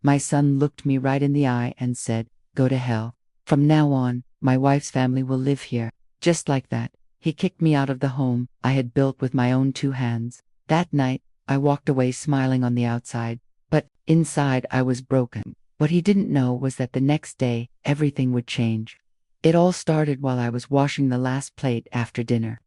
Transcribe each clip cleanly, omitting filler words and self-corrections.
My son looked me right in the eye and said, "Go to hell. From now on, my wife's family will live here." Just like that, he kicked me out of the home I had built with my own 2 hands. That night, I walked away smiling on the outside, but inside I was broken. What he didn't know was that the next day, everything would change. It all started while I was washing the last plate after dinner.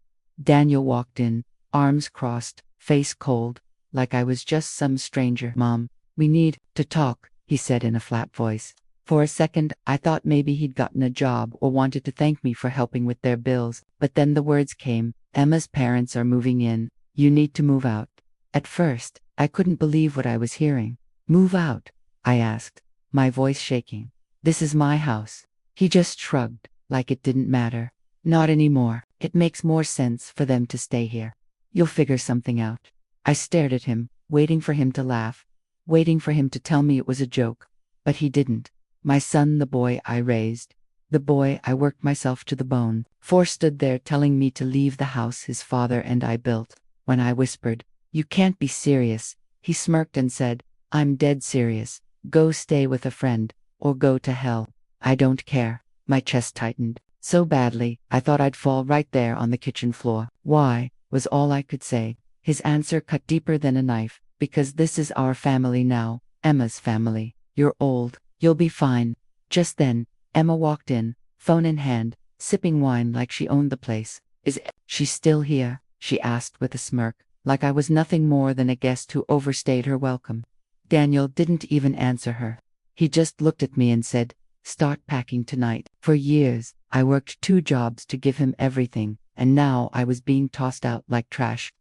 Daniel walked in, arms crossed, face cold, like I was just some stranger. "Mom, we need to talk," he said in a flat voice. For a second, I thought maybe he'd gotten a job or wanted to thank me for helping with their bills, but then the words came, "Emma's parents are moving in. You need to move out." At first, I couldn't believe what I was hearing. "Move out?" I asked, my voice shaking. "This is my house." He just shrugged, like it didn't matter. "Not anymore. It makes more sense for them to stay here. You'll figure something out." I stared at him, waiting for him to laugh, waiting for him to tell me it was a joke. But he didn't. My son, the boy I raised, the boy I worked myself to the bone, stood there telling me to leave the house his father and I built. When I whispered, "You can't be serious," he smirked and said, "I'm dead serious. Go stay with a friend, or go to hell." "I don't care." My chest tightened so badly, I thought I'd fall right there on the kitchen floor. "Why?" was all I could say. His answer cut deeper than a knife. "Because this is our family now, Emma's family. You're old. You'll be fine." Just then, Emma walked in, phone in hand, sipping wine like she owned the place. "Is she still here?" she asked with a smirk, like I was nothing more than a guest who overstayed her welcome. Daniel didn't even answer her. He just looked at me and said, "Start packing tonight." For years, I worked 2 jobs to give him everything, and now I was being tossed out like trash.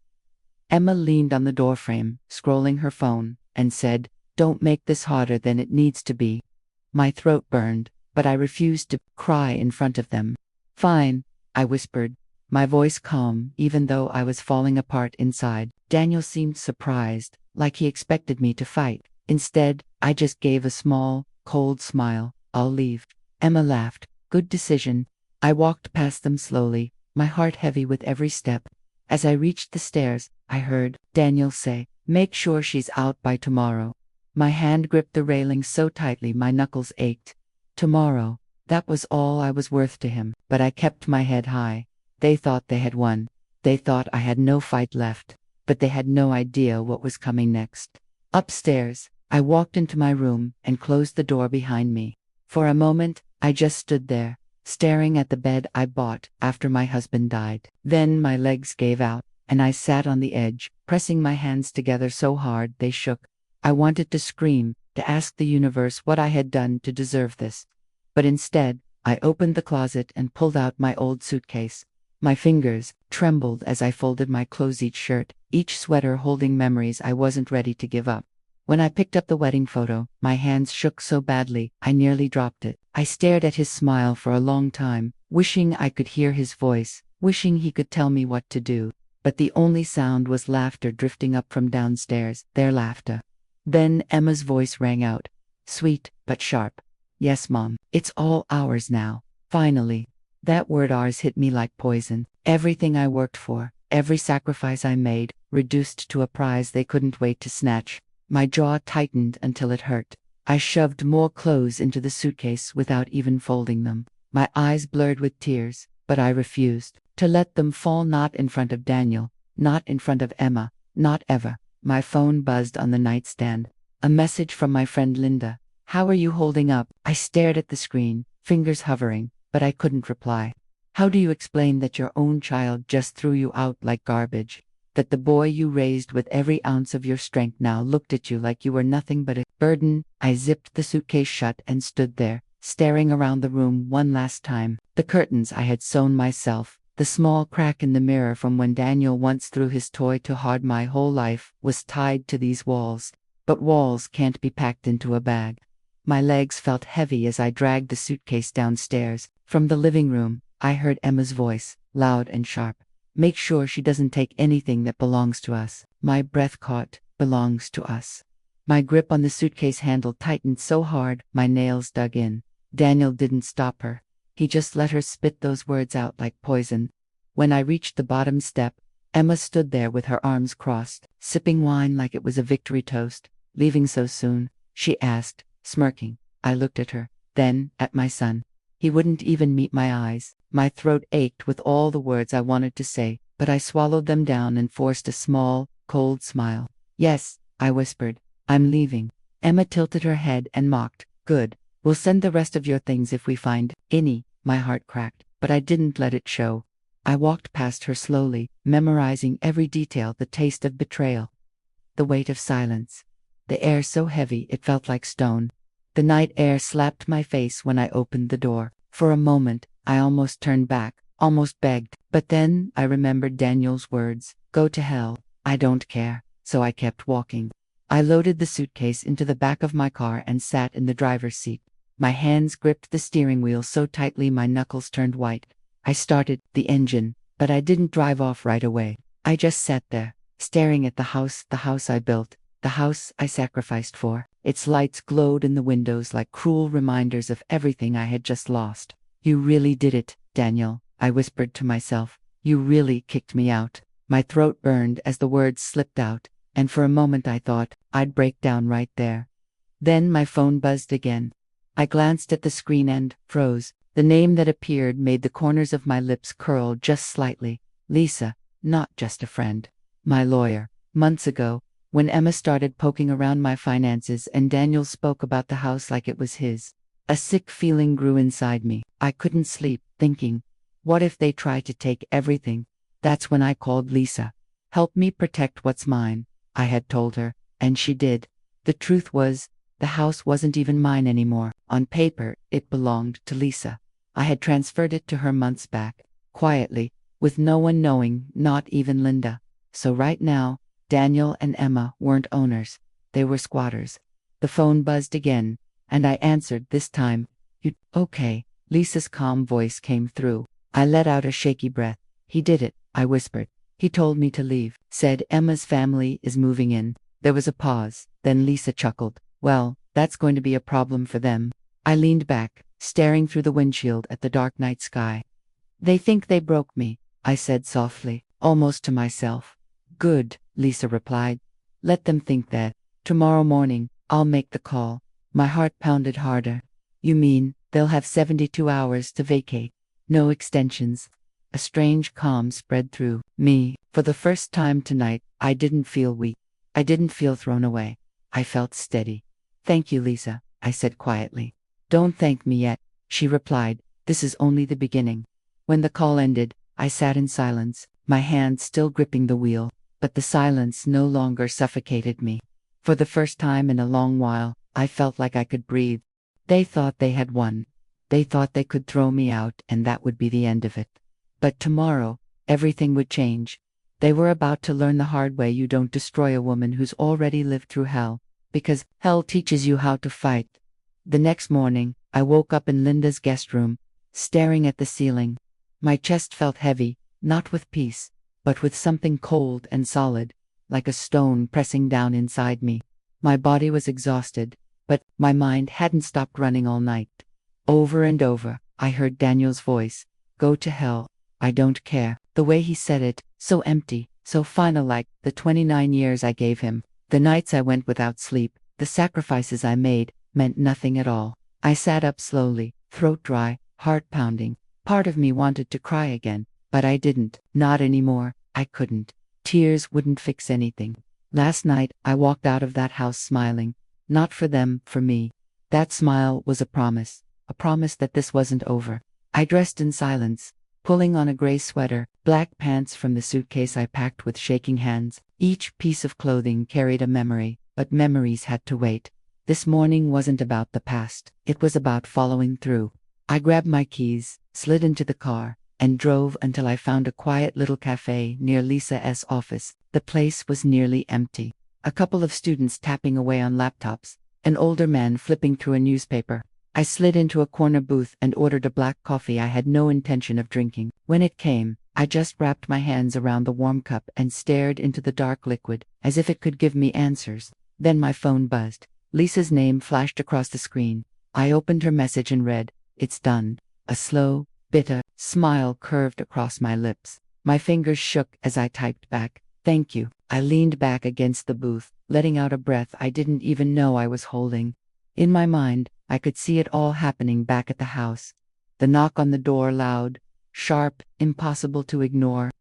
Emma leaned on the doorframe, scrolling her phone, and said, "Don't make this harder than it needs to be." My throat burned, but I refused to cry in front of them. "Fine," I whispered, my voice calm even though I was falling apart inside. Daniel seemed surprised, like he expected me to fight. Instead, I just gave a small, cold smile. "I'll leave." Emma laughed. "Good decision." I walked past them slowly, my heart heavy with every step. As I reached the stairs, I heard Daniel say, "Make sure she's out by tomorrow." My hand gripped the railing so tightly my knuckles ached. Tomorrow. That was all I was worth to him, but I kept my head high. They thought they had won. They thought I had no fight left, but they had no idea what was coming next. Upstairs, I walked into my room and closed the door behind me. For a moment, I just stood there, staring at the bed I bought after my husband died. Then my legs gave out, and I sat on the edge, pressing my hands together so hard they shook. I wanted to scream, to ask the universe what I had done to deserve this. But instead, I opened the closet and pulled out my old suitcase. My fingers trembled as I folded my clothes, each shirt, each sweater holding memories I wasn't ready to give up. When I picked up the wedding photo, my hands shook so badly, I nearly dropped it. I stared at his smile for a long time, wishing I could hear his voice, wishing he could tell me what to do. But the only sound was laughter drifting up from downstairs, their laughter. Then Emma's voice rang out, sweet but sharp. "Yes, Mom, it's all ours now. Finally." That word "ours" hit me like poison. Everything I worked for, every sacrifice I made, reduced to a prize they couldn't wait to snatch. My jaw tightened until it hurt. I shoved more clothes into the suitcase without even folding them. My eyes blurred with tears, but I refused to let them fall, not in front of Daniel, not in front of Emma, not ever. My phone buzzed on the nightstand. A message from my friend Linda. "How are you holding up?" I stared at the screen, fingers hovering, but I couldn't reply. "How do you explain that your own child just threw you out like garbage? That the boy you raised with every ounce of your strength now looked at you like you were nothing but a burden?" I zipped the suitcase shut and stood there, staring around the room one last time. The curtains I had sewn myself, the small crack in the mirror from when Daniel once threw his toy too hard my whole life, was tied to these walls. But walls can't be packed into a bag. My legs felt heavy as I dragged the suitcase downstairs. From the living room, I heard Emma's voice, loud and sharp. "Make sure she doesn't take anything that belongs to us." My breath caught, "belongs to us." My grip on the suitcase handle tightened so hard, my nails dug in. Daniel didn't stop her. He just let her spit those words out like poison. When I reached the bottom step, Emma stood there with her arms crossed, sipping wine like it was a victory toast. "Leaving so soon?" she asked, smirking. I looked at her, then at my son. He wouldn't even meet my eyes. My throat ached with all the words I wanted to say, but I swallowed them down and forced a small, cold smile. Yes, I whispered. I'm leaving. Emma tilted her head and mocked. Good. We'll send the rest of your things if we find any. My heart cracked, but I didn't let it show. I walked past her slowly, memorizing every detail, the taste of betrayal, the weight of silence, the air so heavy it felt like stone. The night air slapped my face when I opened the door. For a moment, I almost turned back, almost begged, but then I remembered Daniel's words, "Go to hell, I don't care," so I kept walking. I loaded the suitcase into the back of my car and sat in the driver's seat. My hands gripped the steering wheel so tightly my knuckles turned white. I started the engine, but I didn't drive off right away. I just sat there, staring at the house I built, the house I sacrificed for. Its lights glowed in the windows like cruel reminders of everything I had just lost. You really did it, Daniel, I whispered to myself. You really kicked me out. My throat burned as the words slipped out, and for a moment I thought I'd break down right there. Then my phone buzzed again. I glanced at the screen and froze. The name that appeared made the corners of my lips curl just slightly. Lisa, not just a friend. My lawyer. Months ago, when Emma started poking around my finances and Daniel spoke about the house like it was his, a sick feeling grew inside me. I couldn't sleep, thinking, what if they try to take everything? That's when I called Lisa. Help me protect what's mine, I had told her, and she did. The truth was, the house wasn't even mine anymore. On paper, it belonged to Lisa. I had transferred it to her months back, quietly, with no one knowing, not even Linda. So right now, Daniel and Emma weren't owners. They were squatters. The phone buzzed again, and I answered this time. Okay. Lisa's calm voice came through. I let out a shaky breath. He did it, I whispered. He told me to leave. Said Emma's family is moving in. There was a pause. Then Lisa chuckled. Well, that's going to be a problem for them. I leaned back, staring through the windshield at the dark night sky. They think they broke me, I said softly, almost to myself. Good, Lisa replied. Let them think that. Tomorrow morning, I'll make the call. My heart pounded harder. You mean, they'll have 72 hours to vacate? No extensions? A strange calm spread through me. For the first time tonight, I didn't feel weak. I didn't feel thrown away. I felt steady. Thank you, Lisa, I said quietly. Don't thank me yet, she replied. This is only the beginning. When the call ended, I sat in silence, my hands still gripping the wheel, but the silence no longer suffocated me. For the first time in a long while, I felt like I could breathe. They thought they had won. They thought they could throw me out and that would be the end of it. But tomorrow, everything would change. They were about to learn the hard way you don't destroy a woman who's already lived through hell, because hell teaches you how to fight. The next morning, I woke up in Linda's guest room, staring at the ceiling. My chest felt heavy, not with peace, but with something cold and solid, like a stone pressing down inside me. My body was exhausted, but my mind hadn't stopped running all night. Over and over, I heard Daniel's voice. Go to hell, I don't care. The way he said it, so empty, so final, like the 29 years I gave him. The nights I went without sleep, the sacrifices I made, meant nothing at all. I sat up slowly, throat dry, heart pounding. Part of me wanted to cry again, but I didn't. Not anymore. I couldn't. Tears wouldn't fix anything. Last night, I walked out of that house smiling. Not for them, for me. That smile was a promise that this wasn't over. I dressed in silence, pulling on a gray sweater, black pants from the suitcase I packed with shaking hands. Each piece of clothing carried a memory, but memories had to wait. This morning wasn't about the past. It was about following through. I grabbed my keys, slid into the car, and drove until I found a quiet little cafe near Lisa's office. The place was nearly empty. A couple of students tapping away on laptops, an older man flipping through a newspaper. I slid into a corner booth and ordered a black coffee I had no intention of drinking. When it came, I just wrapped my hands around the warm cup and stared into the dark liquid, as if it could give me answers. Then my phone buzzed. Lisa's name flashed across the screen. I opened her message and read, "It's done." A slow, bitter smile curved across my lips. My fingers shook as I typed back, "Thank you." I leaned back against the booth, letting out a breath I didn't even know I was holding. In my mind, I could see it all happening back at the house. The knock on the door loud, sharp, impossible to ignore.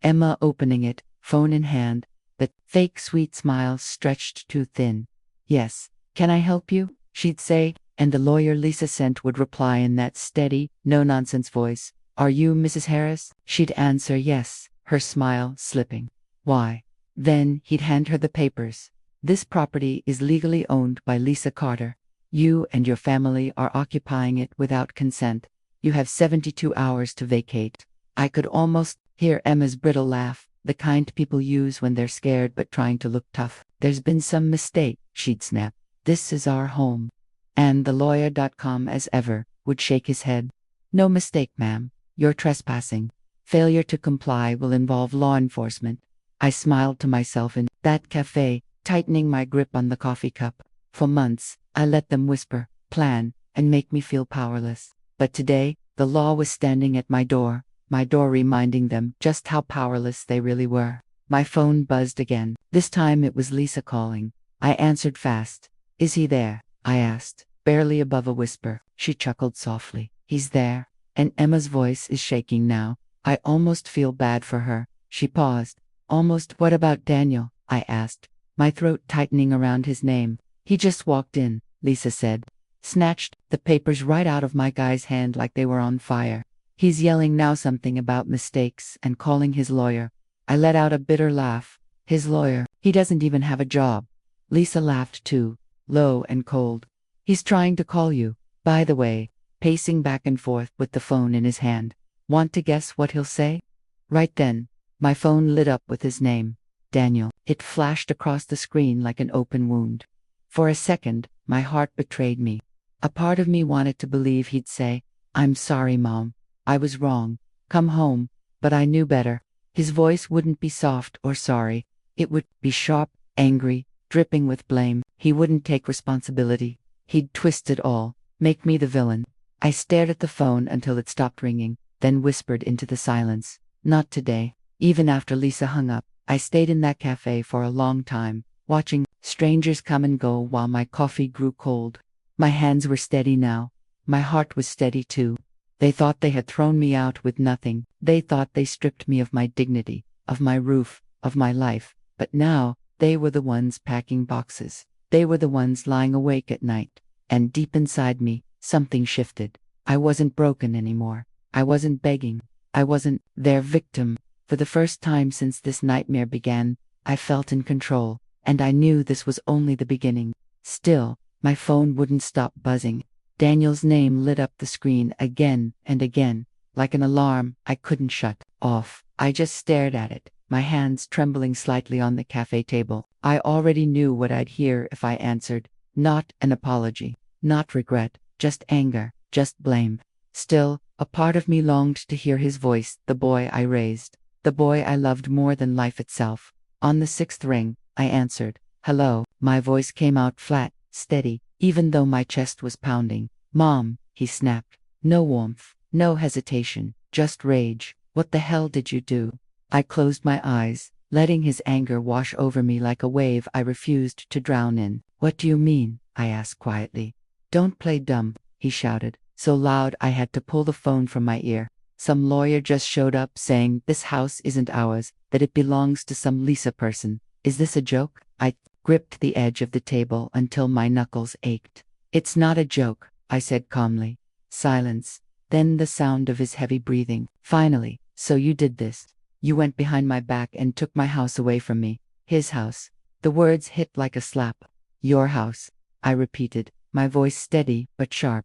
Emma opening it, phone in hand, the fake sweet smile stretched too thin. Yes, can I help you? She'd say, and the lawyer Lisa sent would reply in that steady, no-nonsense voice. Are you Mrs. Harris? She'd answer yes, her smile slipping. Why? Then he'd hand her the papers. This property is legally owned by Lisa Carter. You and your family are occupying it without consent. You have 72 hours to vacate. I could almost hear Emma's brittle laugh, the kind people use when they're scared but trying to look tough. There's been some mistake, she'd snap. This is our home. And the lawyer.com, as ever, would shake his head. No mistake, ma'am. You're trespassing. Failure to comply will involve law enforcement. I smiled to myself in that cafe, tightening my grip on the coffee cup. For months, I let them whisper, plan, and make me feel powerless. But today, the law was standing at my door reminding them just how powerless they really were. My phone buzzed again. This time it was Lisa calling. I answered fast. Is he there? I asked, barely above a whisper. She chuckled softly. He's there. And Emma's voice is shaking now. I almost feel bad for her. She paused. Almost. What about Daniel? I asked, my throat tightening around his name. He just walked in, Lisa said. Snatched the papers right out of my guy's hand like they were on fire. He's yelling now something about mistakes and calling his lawyer. I let out a bitter laugh. His lawyer. He doesn't even have a job. Lisa laughed too, low and cold. He's trying to call you, by the way, pacing back and forth with the phone in his hand. Want to guess what he'll say? Right then, my phone lit up with his name. Daniel. It flashed across the screen like an open wound. For a second, my heart betrayed me. A part of me wanted to believe he'd say, I'm sorry, Mom. I was wrong. Come home. But I knew better. His voice wouldn't be soft or sorry. It would be sharp, angry, dripping with blame. He wouldn't take responsibility. He'd twist it all, make me the villain. I stared at the phone until it stopped ringing, then whispered into the silence. Not today. Even after Lisa hung up, I stayed in that cafe for a long time, watching strangers come and go while my coffee grew cold. My hands were steady now. My heart was steady too. They thought they had thrown me out with nothing. They thought they stripped me of my dignity, of my roof, of my life. But now, they were the ones packing boxes. They were the ones lying awake at night. And deep inside me, something shifted. I wasn't broken anymore. I wasn't begging. I wasn't their victim. For the first time since this nightmare began, I felt in control. And I knew this was only the beginning. Still, my phone wouldn't stop buzzing. Daniel's name lit up the screen again and again, like an alarm I couldn't shut off. I just stared at it, my hands trembling slightly on the cafe table. I already knew what I'd hear if I answered. Not an apology, not regret, just anger, just blame. Still, a part of me longed to hear his voice, the boy I raised, the boy I loved more than life itself. On the sixth ring, I answered. Hello. My voice came out flat, steady, even though my chest was pounding. Mom, he snapped. No warmth, no hesitation, just rage. What the hell did you do? I closed my eyes, letting his anger wash over me like a wave I refused to drown in. What do you mean? I asked quietly. Don't play dumb, he shouted, so loud I had to pull the phone from my ear. Some lawyer just showed up saying this house isn't ours, that it belongs to some Lisa person. Is this a joke? I gripped the edge of the table until my knuckles ached. It's not a joke, I said calmly. Silence. Then the sound of his heavy breathing. Finally, so you did this. You went behind my back and took my house away from me. His house. The words hit like a slap. Your house, I repeated, my voice steady but sharp.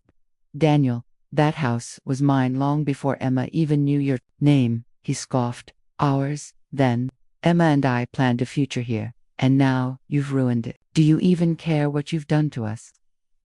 Daniel, that house was mine long before Emma even knew your name, he scoffed. Ours, then. Emma and I planned a future here. And now, you've ruined it. Do you even care what you've done to us?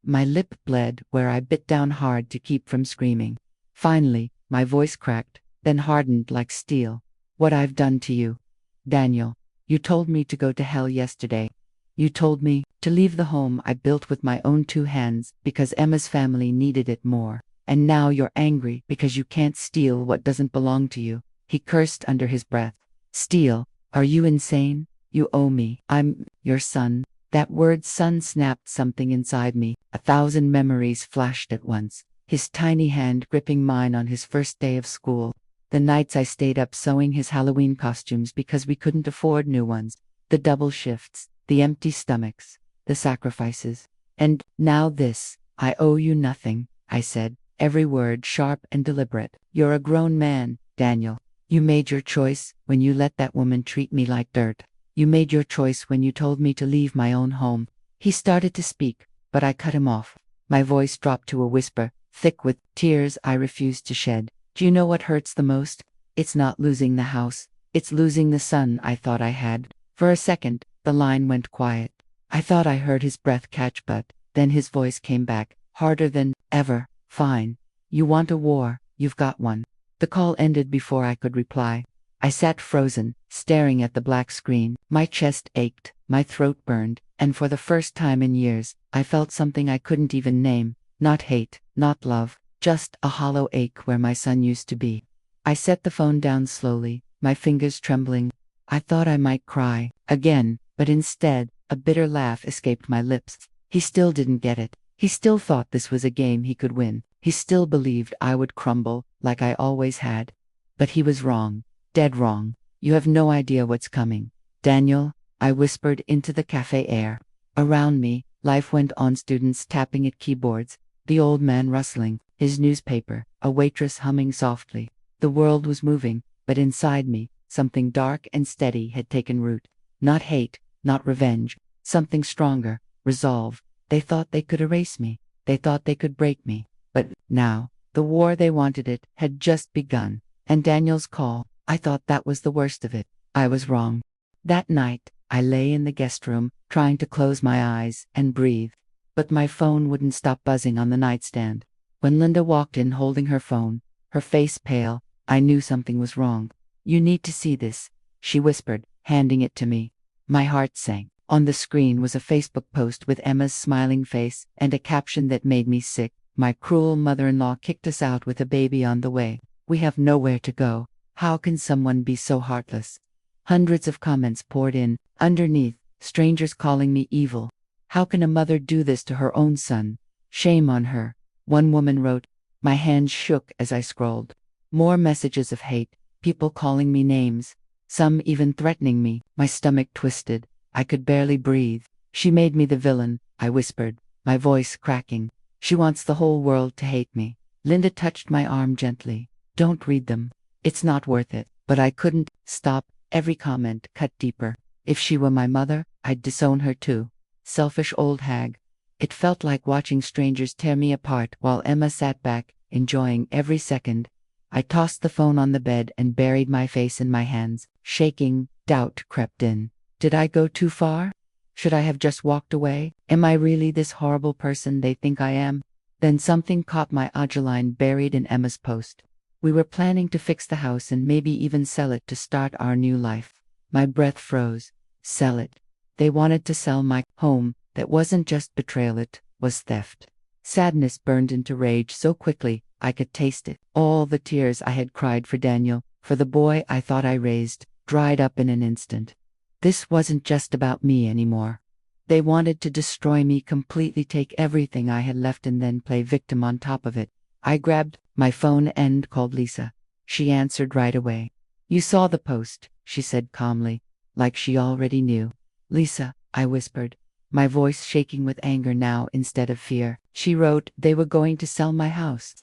My lip bled where I bit down hard to keep from screaming. Finally, my voice cracked, then hardened like steel. What I've done to you. Daniel, you told me to go to hell yesterday. You told me to leave the home I built with my own two hands because Emma's family needed it more. And now you're angry because you can't steal what doesn't belong to you. He cursed under his breath. Steal? Are you insane? You owe me. I'm your son. That word son snapped something inside me. 1,000 memories flashed at once. His tiny hand gripping mine on his first day of school. The nights I stayed up sewing his Halloween costumes because we couldn't afford new ones. The double shifts, the empty stomachs, the sacrifices. And now this. I owe you nothing, I said, every word sharp and deliberate. You're a grown man, Daniel. You made your choice when you let that woman treat me like dirt. You made your choice when you told me to leave my own home. He started to speak, but I cut him off. My voice dropped to a whisper, thick with tears I refused to shed. Do you know what hurts the most? It's not losing the house. It's losing the son I thought I had. For a second, the line went quiet. I thought I heard his breath catch, but then his voice came back, harder than ever. Fine. You want a war, you've got one. The call ended before I could reply. I sat frozen, staring at the black screen. My chest ached, my throat burned, and for the first time in years, I felt something I couldn't even name. Not hate, not love, just a hollow ache where my son used to be. I set the phone down slowly, my fingers trembling. I thought I might cry again, but instead, a bitter laugh escaped my lips. He still didn't get it. He still thought this was a game he could win. He still believed I would crumble, like I always had. But he was wrong. Dead wrong. You have no idea what's coming. Daniel, I whispered into the cafe air. Around me, life went on, students tapping at keyboards, the old man rustling, his newspaper, a waitress humming softly. The world was moving, but inside me, something dark and steady had taken root. Not hate, not revenge, something stronger, resolve. They thought they could erase me. They thought they could break me. But now, the war they wanted it had just begun. And Daniel's call, I thought that was the worst of it. I was wrong. That night, I lay in the guest room, trying to close my eyes and breathe. But my phone wouldn't stop buzzing on the nightstand. When Linda walked in holding her phone, her face pale, I knew something was wrong. You need to see this, she whispered, handing it to me. My heart sank. On the screen was a Facebook post with Emma's smiling face and a caption that made me sick. My cruel mother-in-law kicked us out with a baby on the way. We have nowhere to go. How can someone be so heartless? Hundreds of comments poured in. Underneath, strangers calling me evil. How can a mother do this to her own son? Shame on her. One woman wrote. My hands shook as I scrolled. More messages of hate, people calling me names, some even threatening me. My stomach twisted. I could barely breathe. She made me the villain, I whispered, my voice cracking. She wants the whole world to hate me. Linda touched my arm gently. Don't read them. It's not worth it. But I couldn't stop. Every comment cut deeper. If she were my mother, I'd disown her too. Selfish old hag. It felt like watching strangers tear me apart while Emma sat back, enjoying every second. I tossed the phone on the bed and buried my face in my hands. Shaking, doubt crept in. Did I go too far? Should I have just walked away? Am I really this horrible person they think I am? Then something caught my eye, a line buried in Emma's post. We were planning to fix the house and maybe even sell it to start our new life. My breath froze. Sell it. They wanted to sell my home. That wasn't just betrayal, it was theft. Sadness burned into rage so quickly, I could taste it. All the tears I had cried for Daniel, for the boy I thought I raised, dried up in an instant. This wasn't just about me anymore. They wanted to destroy me completely, take everything I had left and then play victim on top of it. I grabbed my phone and called Lisa. She answered right away. You saw the post, she said calmly, like she already knew. Lisa, I whispered, my voice shaking with anger now instead of fear. She wrote, they were going to sell my house.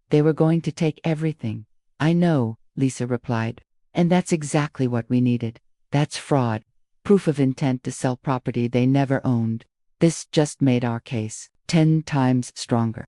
They were going to take everything. I know, Lisa replied. And that's exactly what we needed. That's fraud. Proof of intent to sell property they never owned. This just made our case 10 times stronger.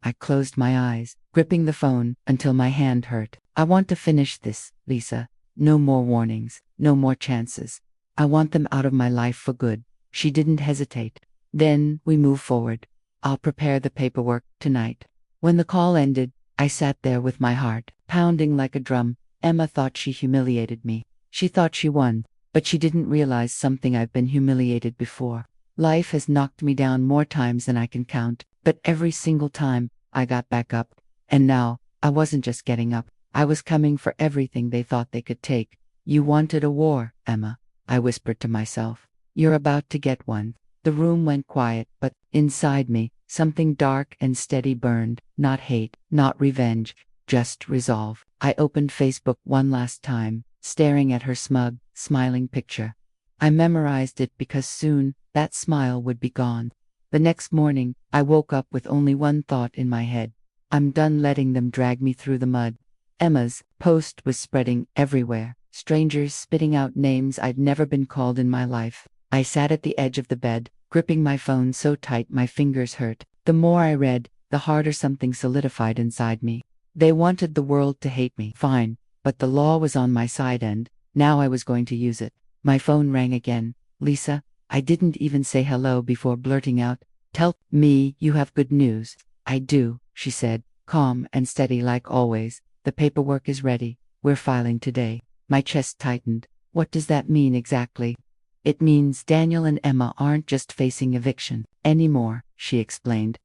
I closed my eyes, gripping the phone until my hand hurt. I want to finish this, Lisa. No more warnings, no more chances. I want them out of my life for good. She didn't hesitate. Then we move forward. I'll prepare the paperwork tonight. When the call ended, I sat there with my heart pounding like a drum. Emma thought she humiliated me. She thought she won, but she didn't realize something. I've been humiliated before. Life has knocked me down more times than I can count, but every single time, I got back up. And now, I wasn't just getting up. I was coming for everything they thought they could take. You wanted a war, Emma, I whispered to myself. You're about to get one. The room went quiet, but inside me, something dark and steady burned. Not hate, not revenge, just resolve. I opened Facebook one last time, staring at her smug, smiling picture. I memorized it because soon, that smile would be gone. The next morning, I woke up with only one thought in my head. I'm done letting them drag me through the mud. Emma's post was spreading everywhere, strangers spitting out names I'd never been called in my life. I sat at the edge of the bed, gripping my phone so tight my fingers hurt. The more I read, the harder something solidified inside me. They wanted the world to hate me, fine, but the law was on my side and now I was going to use it. My phone rang again. Lisa, I didn't even say hello before blurting out, "Tell me you have good news." "I do," she said, calm and steady like always. "The paperwork is ready. We're filing today." My chest tightened. What does that mean exactly? "It means Daniel and Emma aren't just facing eviction anymore," she explained.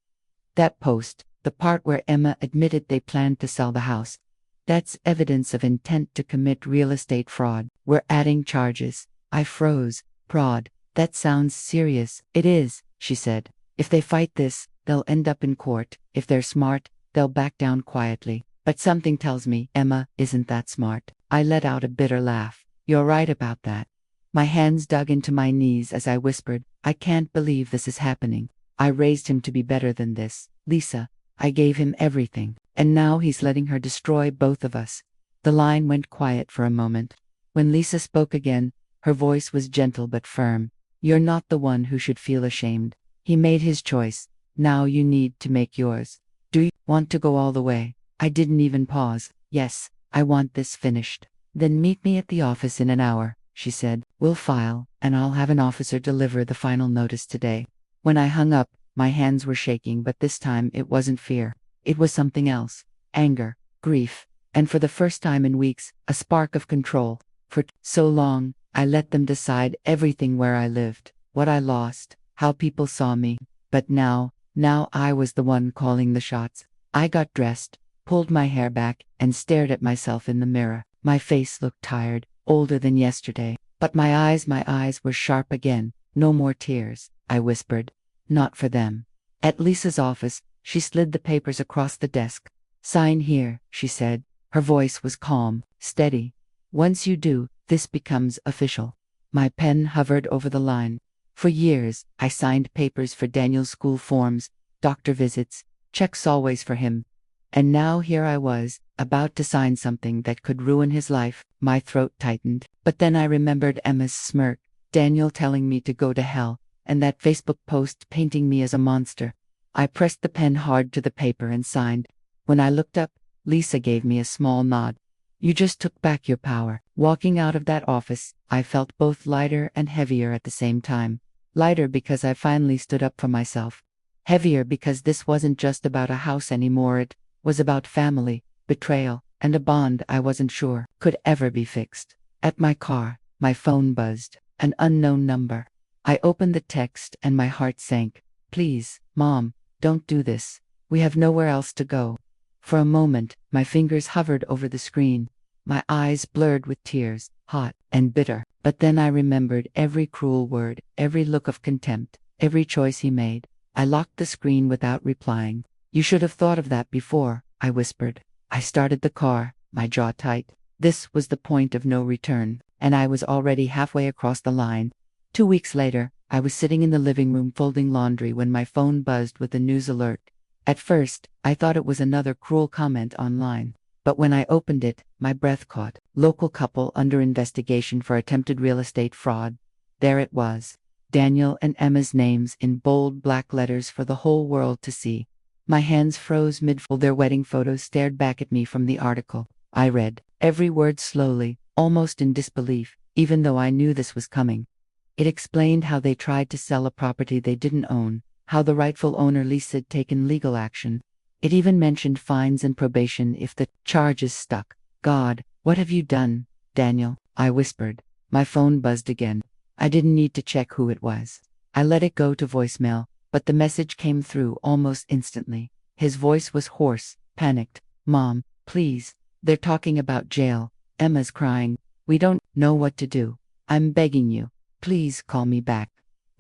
"That post, the part where Emma admitted they planned to sell the house, that's evidence of intent to commit real estate fraud. We're adding charges." I froze. "Prod, that sounds serious." "It is," she said. "If they fight this, they'll end up in court. If they're smart, they'll back down quietly. But something tells me Emma isn't that smart." I let out a bitter laugh. "You're right about that." My hands dug into my knees as I whispered, "I can't believe this is happening. I raised him to be better than this. Lisa, I gave him everything. And now he's letting her destroy both of us." The line went quiet for a moment. When Lisa spoke again, her voice was gentle but firm. "You're not the one who should feel ashamed. He made his choice. Now you need to make yours. Do you want to go all the way?" I didn't even pause. "Yes, I want this finished." "Then meet me at the office in an hour," she said. "We'll file, and I'll have an officer deliver the final notice today." When I hung up, my hands were shaking, but this time it wasn't fear. It was something else. Anger, grief, and for the first time in weeks, a spark of control. For so long, I let them decide everything: where I lived, what I lost, how people saw me. But now I was the one calling the shots. I got dressed, pulled my hair back, and stared at myself in the mirror. My face looked tired, older than yesterday. But my eyes were sharp again. "No more tears," I whispered. "Not for them." At Lisa's office, she slid the papers across the desk. "Sign here," she said. Her voice was calm, steady. "Once you do, this becomes official." My pen hovered over the line. For years, I signed papers for Daniel's school forms, doctor visits, checks always for him. And now here I was, about to sign something that could ruin his life. My throat tightened. But then I remembered Emma's smirk, Daniel telling me to go to hell, and that Facebook post painting me as a monster. I pressed the pen hard to the paper and signed. When I looked up, Lisa gave me a small nod. "You just took back your power." Walking out of that office, I felt both lighter and heavier at the same time. Lighter because I finally stood up for myself. Heavier because this wasn't just about a house anymore. It was about family, betrayal, and a bond I wasn't sure could ever be fixed. At my car, my phone buzzed. An unknown number. I opened the text and my heart sank. "Please, Mom, don't do this. We have nowhere else to go." For a moment, my fingers hovered over the screen. My eyes blurred with tears, hot and bitter. But then I remembered every cruel word, every look of contempt, every choice he made. I locked the screen without replying. "You should have thought of that before," I whispered. I started the car, my jaw tight. This was the point of no return, and I was already halfway across the line. 2 weeks later, I was sitting in the living room folding laundry when my phone buzzed with a news alert. At first, I thought it was another cruel comment online. But when I opened it, my breath caught. "Local couple under investigation for attempted real estate fraud." There it was. Daniel and Emma's names in bold black letters for the whole world to see. My hands froze mid-fold. Their wedding photos stared back at me from the article. I read every word slowly, almost in disbelief, even though I knew this was coming. It explained how they tried to sell a property they didn't own, how the rightful owner Lisa had taken legal action. It even mentioned fines and probation if the charges stuck. "God, what have you done, Daniel?" I whispered. My phone buzzed again. I didn't need to check who it was. I let it go to voicemail, but the message came through almost instantly. His voice was hoarse, panicked. "Mom, please. They're talking about jail. Emma's crying. We don't know what to do. I'm begging you. Please call me back."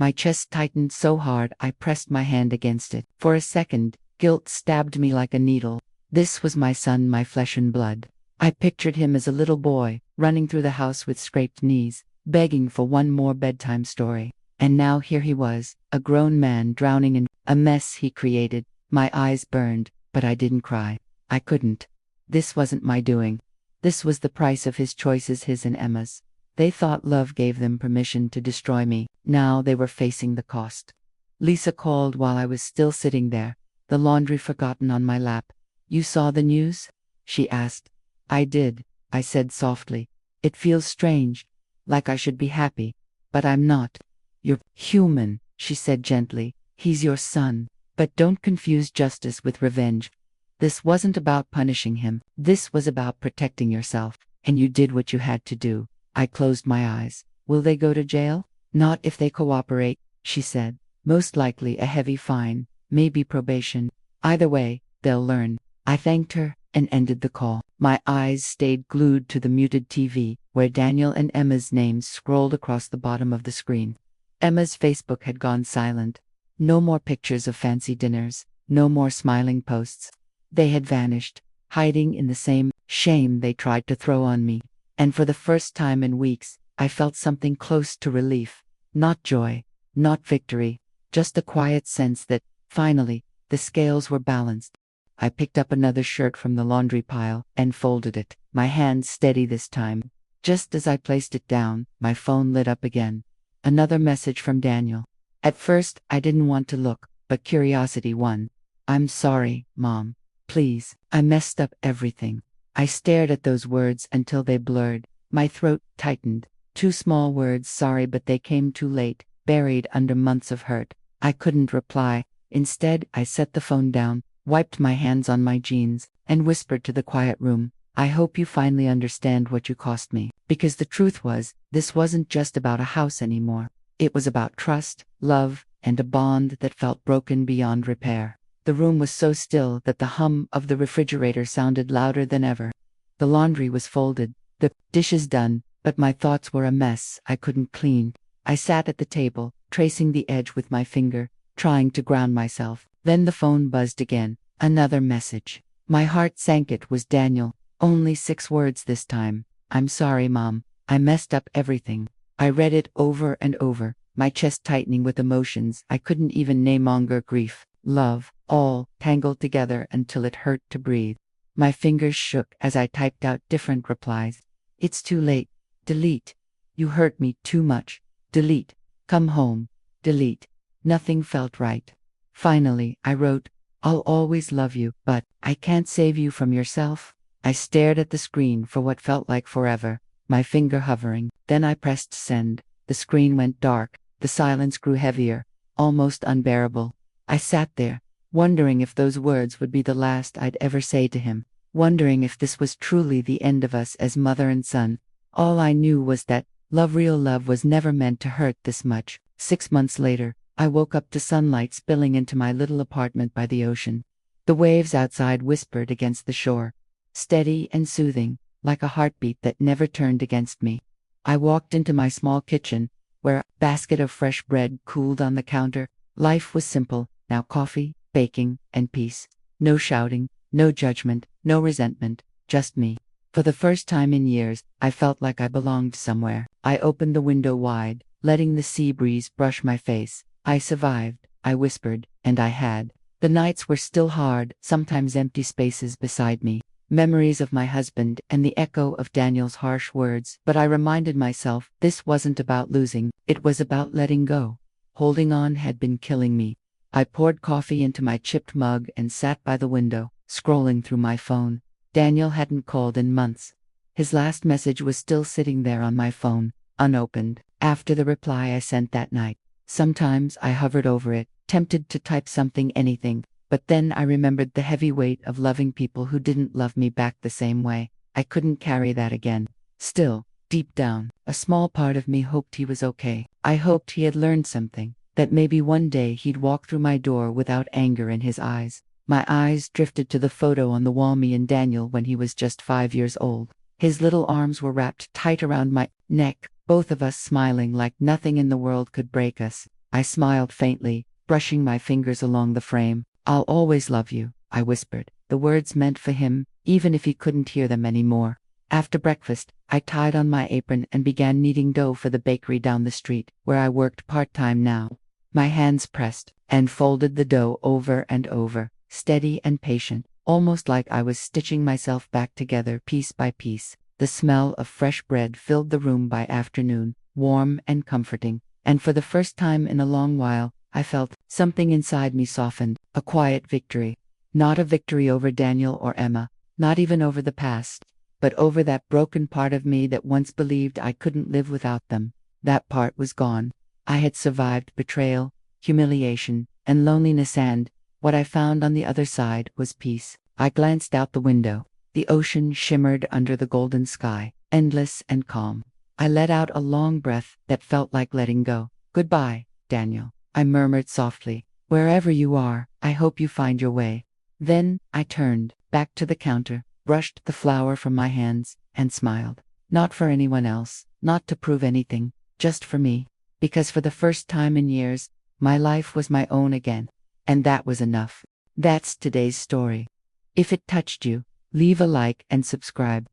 My chest tightened so hard I pressed my hand against it. For a second, guilt stabbed me like a needle. This was my son, my flesh and blood. I pictured him as a little boy, running through the house with scraped knees, begging for one more bedtime story. And now here he was, a grown man drowning in a mess he created. My eyes burned, but I didn't cry. I couldn't. This wasn't my doing. This was the price of his choices, his and Emma's. They thought love gave them permission to destroy me. Now they were facing the cost. Lisa called while I was still sitting there, the laundry forgotten on my lap. "You saw the news?" she asked. "I did," I said softly. "It feels strange, like I should be happy, but I'm not." "You're human," she said gently. "He's your son. But don't confuse justice with revenge. This wasn't about punishing him. This was about protecting yourself, and you did what you had to do." I closed my eyes. "Will they go to jail?" "Not if they cooperate," she said. "Most likely a heavy fine, maybe probation. Either way, they'll learn." I thanked her and ended the call. My eyes stayed glued to the muted TV, where Daniel and Emma's names scrolled across the bottom of the screen. Emma's Facebook had gone silent. No more pictures of fancy dinners, no more smiling posts. They had vanished, hiding in the same shame they tried to throw on me. And for the first time in weeks, I felt something close to relief. Not joy, not victory, just a quiet sense that, finally, the scales were balanced. I picked up another shirt from the laundry pile and folded it, my hand steady this time. Just as I placed it down, my phone lit up again. Another message from Daniel. At first, I didn't want to look, but curiosity won. "I'm sorry, Mom. Please, I messed up everything." I stared at those words until they blurred. My throat tightened. 2 small words, sorry, but they came too late, buried under months of hurt. I couldn't reply. Instead, I set the phone down, wiped my hands on my jeans, and whispered to the quiet room, "I hope you finally understand what you cost me." Because the truth was, this wasn't just about a house anymore. It was about trust, love, and a bond that felt broken beyond repair. The room was so still that the hum of the refrigerator sounded louder than ever. The laundry was folded, the dishes done, but my thoughts were a mess I couldn't clean. I sat at the table, tracing the edge with my finger, trying to ground myself. Then the phone buzzed again. Another message. My heart sank. It was Daniel. Only 6 words this time. "I'm sorry, Mom. I messed up everything." I read it over and over, my chest tightening with emotions I couldn't even name. Anger, grief, love, all tangled together until it hurt to breathe. My fingers shook as I typed out different replies. "It's too late. Delete. You hurt me too much. Delete. Come home. Delete." Nothing felt right. Finally, I wrote, "I'll always love you, but I can't save you from yourself." I stared at the screen for what felt like forever, my finger hovering. Then I pressed send. The screen went dark. The silence grew heavier, almost unbearable. I sat there, wondering if those words would be the last I'd ever say to him, wondering if this was truly the end of us as mother and son. All I knew was that love, real love, was never meant to hurt this much. 6 months later, I woke up to sunlight spilling into my little apartment by the ocean. The waves outside whispered against the shore, steady and soothing, like a heartbeat that never turned against me. I walked into my small kitchen, where a basket of fresh bread cooled on the counter. Life was simple, now: coffee, baking, and peace. No shouting, no judgment, no resentment, just me. For the first time in years, I felt like I belonged somewhere. I opened the window wide, letting the sea breeze brush my face. "I survived," I whispered, and I had. The nights were still hard, sometimes empty spaces beside me, memories of my husband and the echo of Daniel's harsh words. But I reminded myself, this wasn't about losing, it was about letting go. Holding on had been killing me. I poured coffee into my chipped mug and sat by the window, scrolling through my phone. Daniel hadn't called in months. His last message was still sitting there on my phone, unopened, after the reply I sent that night. Sometimes I hovered over it, tempted to type something, anything, but then I remembered the heavy weight of loving people who didn't love me back the same way. I couldn't carry that again. Still, deep down, a small part of me hoped he was okay. I hoped he had learned something, that maybe one day he'd walk through my door without anger in his eyes. My eyes drifted to the photo on the wall, me and Daniel when he was just 5 years old. His little arms were wrapped tight around my neck, both of us smiling like nothing in the world could break us. I smiled faintly, brushing my fingers along the frame. I'll always love you, I whispered, the words meant for him, even if he couldn't hear them anymore. After breakfast, I tied on my apron and began kneading dough for the bakery down the street, where I worked part-time now. My hands pressed and folded the dough over and over, steady and patient, almost like I was stitching myself back together piece by piece. The smell of fresh bread filled the room by afternoon, warm and comforting, and for the first time in a long while, I felt something inside me softened, a quiet victory. Not a victory over Daniel or Emma, not even over the past, but over that broken part of me that once believed I couldn't live without them. That part was gone. I had survived betrayal, humiliation, and loneliness, and what I found on the other side was peace. I glanced out the window. The ocean shimmered under the golden sky, endless and calm. I let out a long breath that felt like letting go. Goodbye, Daniel, I murmured softly. Wherever you are, I hope you find your way. Then I turned back to the counter, brushed the flour from my hands, and smiled. Not for anyone else, not to prove anything, just for me. Because for the first time in years, my life was my own again. And that was enough. That's today's story. If it touched you, leave a like and subscribe.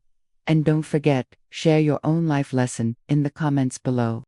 And don't forget, share your own life lesson in the comments below.